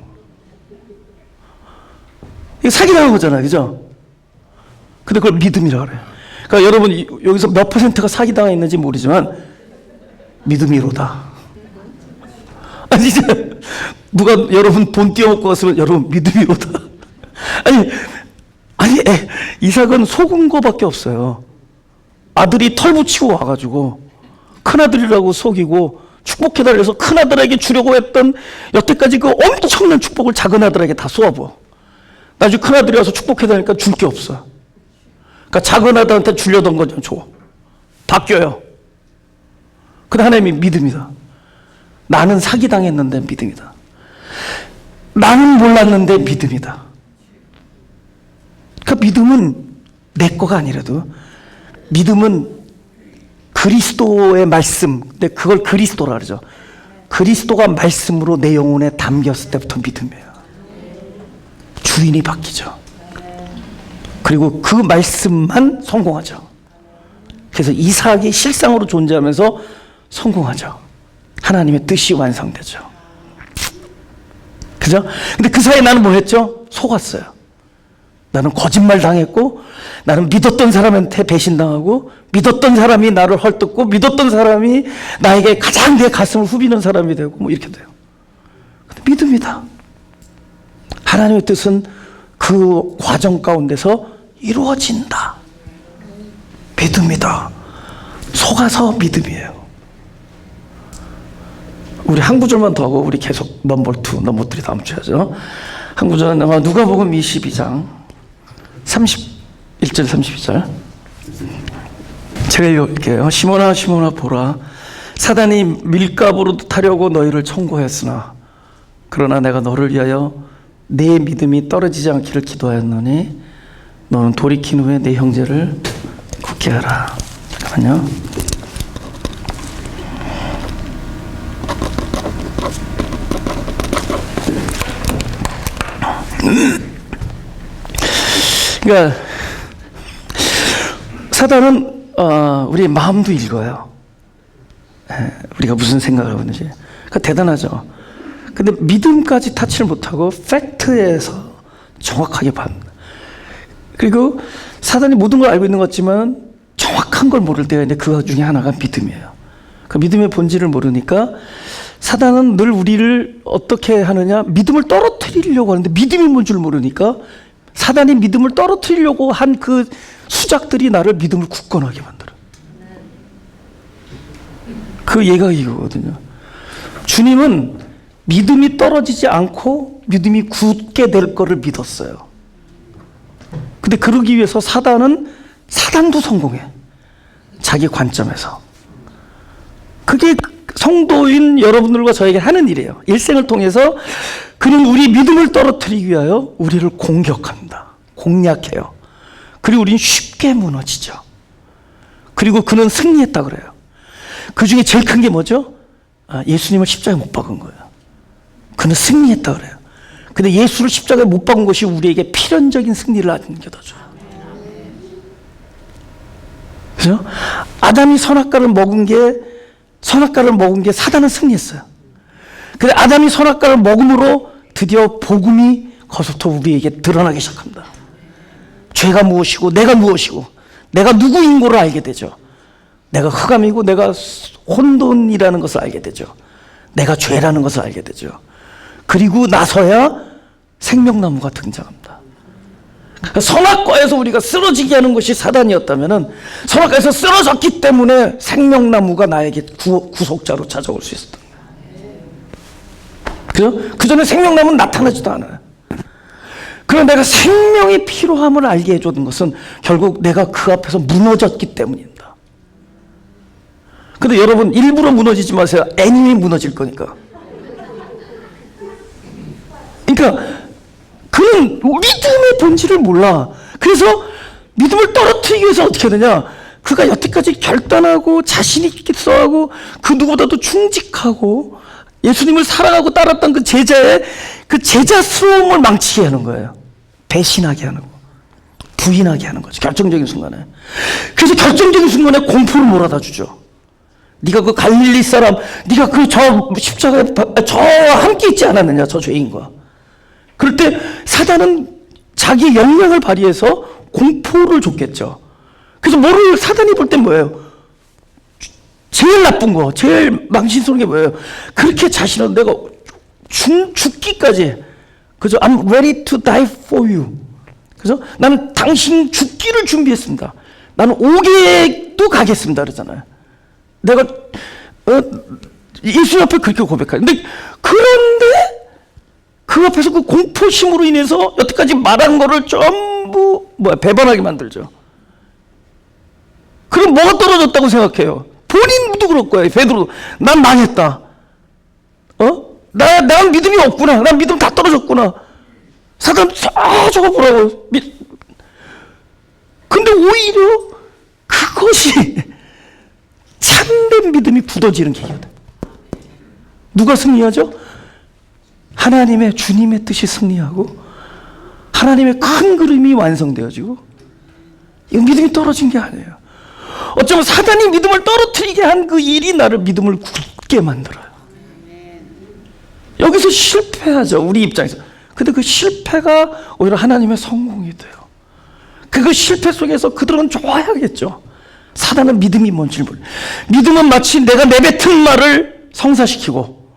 이게 사기 당한 거잖아요, 그죠? 근데 그걸 믿음이라고 그래요. 그러니까 여러분, 여기서 몇 퍼센트가 사기 당했는지 모르지만 믿음이로다. 아니, 이제 누가 여러분 돈 띄워먹고 갔으면 여러분 믿음이로다. 아니, 이삭은 속은 거밖에 없어요. 아들이 털 붙이고 와가지고 큰아들이라고 속이고 축복해달래서 큰아들에게 주려고 했던 여태까지 그 엄청난 축복을 작은아들에게 다 쏘아부어. 나중에 큰아들이 와서 축복해달라니까 줄 게 없어. 그러니까 작은아들한테 주려던 거 좀 줘. 바뀌어요. 근데 하나님이 믿음이다. 나는 사기당했는데 믿음이다. 나는 몰랐는데 믿음이다. 그 믿음은 내 거가 아니라도, 믿음은 그리스도의 말씀, 근데 그걸 그리스도라 그러죠. 그리스도가 말씀으로 내 영혼에 담겼을 때부터 믿음이에요. 주인이 바뀌죠. 그리고 그 말씀만 성공하죠. 그래서 이삭이 실상으로 존재하면서 성공하죠. 하나님의 뜻이 완성되죠. 그죠? 근데 그 사이에 나는 뭐 했죠? 속았어요. 나는 거짓말 당했고, 나는 믿었던 사람한테 배신당하고, 믿었던 사람이 나를 헐뜯고, 믿었던 사람이 나에게 가장 내 가슴을 후비는 사람이 되고, 뭐 이렇게 돼요. 근데 믿음이다. 하나님의 뜻은 그 과정 가운데서 이루어진다. 믿음이다. 속아서 믿음이에요. 우리 한 구절만 더 하고 우리 계속 넘버 2, 넘버 3 다음 주에 하죠. 한 구절은 누가복음 22장 31절 32절. 제가 읽을게요. 시몬아 시몬아 보라, 사단이 밀가부로 타려고 너희를 청구하였으나 그러나 내가 너를 위하여 내 믿음이 떨어지지 않기를 기도하였노니 너는 돌이킨 후에 내 형제를 굳게 하라. 잠깐만요. 그러니까 사단은 우리의 마음도 읽어요. 우리가 무슨 생각을 하고 있는지. 그러니까 대단하죠. 근데 믿음까지 타치를 못하고 팩트에서 정확하게 받는. 그리고 사단이 모든 걸 알고 있는 것 같지만 정확한 걸 모를 때가 있는데 그 중에 하나가 믿음이에요. 그 믿음의 본질을 모르니까 사단은 늘 우리를 어떻게 하느냐, 믿음을 떨어뜨리려고 하는데 믿음이 뭔 줄 모르니까 사단이 믿음을 떨어뜨리려고 한 그 수작들이 나를 믿음을 굳건하게 만들어. 그 예가 이거거든요. 주님은 믿음이 떨어지지 않고 믿음이 굳게 될 거를 믿었어요. 근데 그러기 위해서 사단도 성공해. 자기 관점에서. 그게 성도인 여러분들과 저에게 하는 일이에요. 일생을 통해서 그는 우리 믿음을 떨어뜨리기 위하여 우리를 공격합니다. 공략해요. 그리고 우리는 쉽게 무너지죠. 그리고 그는 승리했다 그래요. 그 중에 제일 큰 게 뭐죠? 예수님을 십자가에 못 박은 거예요. 그는 승리했다 그래요. 근데 예수를 십자가에 못 박은 것이 우리에게 필연적인 승리를 안겨줘요. 그죠? 아담이 선악과를 먹은 게 사단은 승리했어요. 근데 아담이 선악과를 먹음으로 드디어 복음이 거기서부터 우리에게 드러나기 시작합니다. 죄가 무엇이고 내가 무엇이고 내가 누구인 거를 알게 되죠. 내가 흑암이고 내가 혼돈이라는 것을 알게 되죠. 내가 죄라는 것을 알게 되죠. 그리고 나서야 생명나무가 등장합니다. 선악과에서 우리가 쓰러지게 하는 것이 사단이었다면 선악과에서 쓰러졌기 때문에 생명나무가 나에게 구속자로 찾아올 수 있었던 거예요. 그죠? 그 전에 생명나무는 나타나지도 않아요. 그러나 내가 생명이 필요함을 알게 해주는 것은 결국 내가 그 앞에서 무너졌기 때문입니다. 근데 여러분 일부러 무너지지 마세요. 애니메이 무너질 거니까. 그러니까 그는 믿음의 본질을 몰라. 그래서 믿음을 떨어뜨리기 위해서 어떻게 하느냐, 그가 여태까지 결단하고 자신 있게 써하고 그 누구보다도 충직하고 예수님을 사랑하고 따랐던 그 제자의 그 제자스러움을 망치게 하는 거예요. 배신하게 하는 거, 부인하게 하는 거죠. 결정적인 순간에. 그래서 결정적인 순간에 공포를 몰아다 주죠. 네가 그 갈릴리 사람, 네가 그 저 십자가에 저와 함께 있지 않았느냐, 저 죄인과. 그럴 때 사단은 자기 역량을 발휘해서 공포를 줬겠죠. 그래서 뭐를 사단이 볼 땐 뭐예요? 제일 나쁜 거, 제일 망신스러운 게 뭐예요? 그렇게 자신은 내가 죽기까지, 그죠? I'm ready to die for you. 그죠? 나는 당신 죽기를 준비했습니다. 나는 5개도 가겠습니다. 그러잖아요. 내가 예수 앞에 그렇게 고백하요. 그런데 그 앞에서 그 공포심으로 인해서 여태까지 말한 거를 전부 배반하게 만들죠. 그럼 뭐가 떨어졌다고 생각해요? 본인도 그럴 거예요. 베드로, 난 망했다. 난 믿음이 없구나. 난 믿음 다 떨어졌구나. 사단, 저거 보라고. 근데 오히려 그것이 참된 믿음이 굳어지는 계기거든. 누가 승리하죠? 하나님의, 주님의 뜻이 승리하고 하나님의 큰 그림이 완성되어지고, 이거 믿음이 떨어진 게 아니에요. 어쩌면 사단이 믿음을 떨어뜨리게 한 그 일이 나를 믿음을 굳게 만들어요. 여기서 실패하죠, 우리 입장에서. 근데 그 실패가 오히려 하나님의 성공이 돼요. 그 실패 속에서 그들은 좋아야겠죠. 사단은 믿음이 뭔지 몰라요. 믿음은 마치 내가 내뱉은 말을 성사시키고,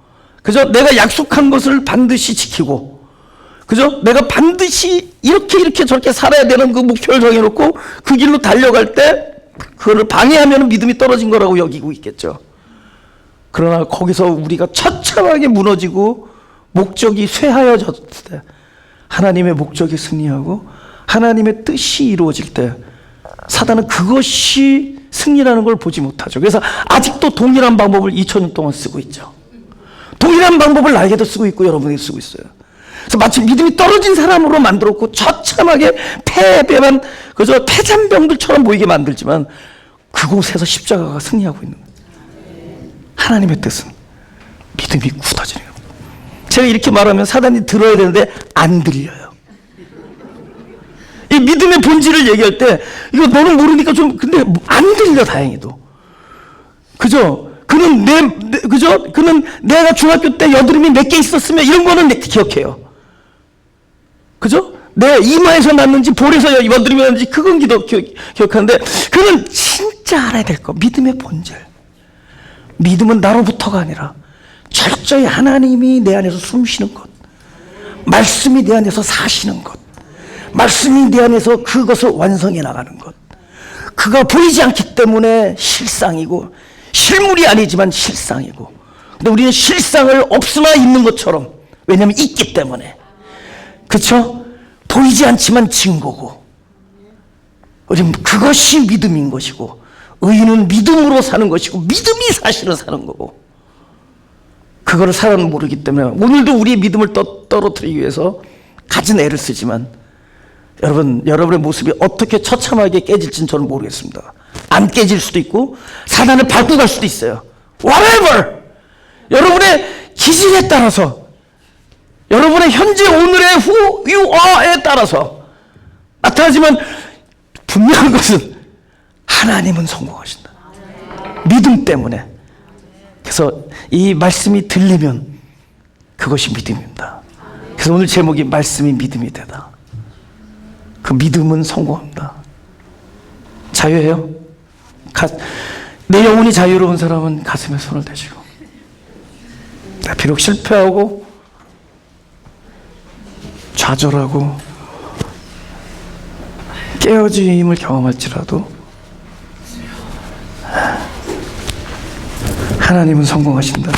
그죠? 내가 약속한 것을 반드시 지키고, 그죠? 내가 반드시 이렇게 저렇게 살아야 되는 그 목표를 정해놓고 그 길로 달려갈 때 그거를 방해하면 믿음이 떨어진 거라고 여기고 있겠죠. 그러나 거기서 우리가 처참하게 무너지고 목적이 쇠하여졌을 때, 하나님의 목적이 승리하고 하나님의 뜻이 이루어질 때 사단은 그것이 승리라는 걸 보지 못하죠. 그래서 아직도 동일한 방법을 2000년 동안 쓰고 있죠. 동일한 방법을 나에게도 쓰고 있고 여러분에게 쓰고 있어요. 그래서 마치 믿음이 떨어진 사람으로 만들었고 처참하게 패배만, 그저 패잔병들처럼 보이게 만들지만 그곳에서 십자가가 승리하고 있는 거예요. 하나님의 뜻은 믿음이 굳어지는 겁니다. 제가 이렇게 말하면 사단이 들어야 되는데 안 들려요. 이 믿음의 본질을 얘기할 때 이거 너는 모르니까 좀 근데 안 들려 다행히도. 그죠? 그죠? 그는 내가 중학교 때 여드름이 몇 개 있었으면 이런 거는 기억해요. 그죠? 내 이마에서 났는지 볼에서 여드름이 났는지 그건 기억하는데 그는 진짜 알아야 될 거 믿음의 본질. 믿음은 나로부터가 아니라 철저히 하나님이 내 안에서 숨쉬는 것, 말씀이 내 안에서 사시는 것, 말씀이 내 안에서 그것을 완성해 나가는 것. 그가 보이지 않기 때문에 실상이고 실물이 아니지만 실상이고, 근데 우리는 실상을 없으나 있는 것처럼, 왜냐하면 있기 때문에, 그렇죠? 보이지 않지만 증거고, 우리는 그것이 믿음인 것이고, 의인은 믿음으로 사는 것이고 믿음이 사실은 사는 거고, 그거를 사람은 모르기 때문에 오늘도 우리의 믿음을 떨어뜨리기 위해서 갖은 애를 쓰지만 여러분의 모습이 어떻게 처참하게 깨질지는 저는 모르겠습니다. 안 깨질 수도 있고 사단을 밟고 갈 수도 있어요. Whatever! 여러분의 기질에 따라서, 여러분의 현재 오늘의 who you are에 따라서 나타나지만 분명한 것은 하나님은 성공하신다. 믿음 때문에. 그래서 이 말씀이 들리면 그것이 믿음입니다. 그래서 오늘 제목이 말씀이 믿음이 되다. 그 믿음은 성공합니다. 자유해요? 내 영혼이 자유로운 사람은 가슴에 손을 대시고, 비록 실패하고 좌절하고 깨어짐을 경험할지라도 하나님은 성공하신다.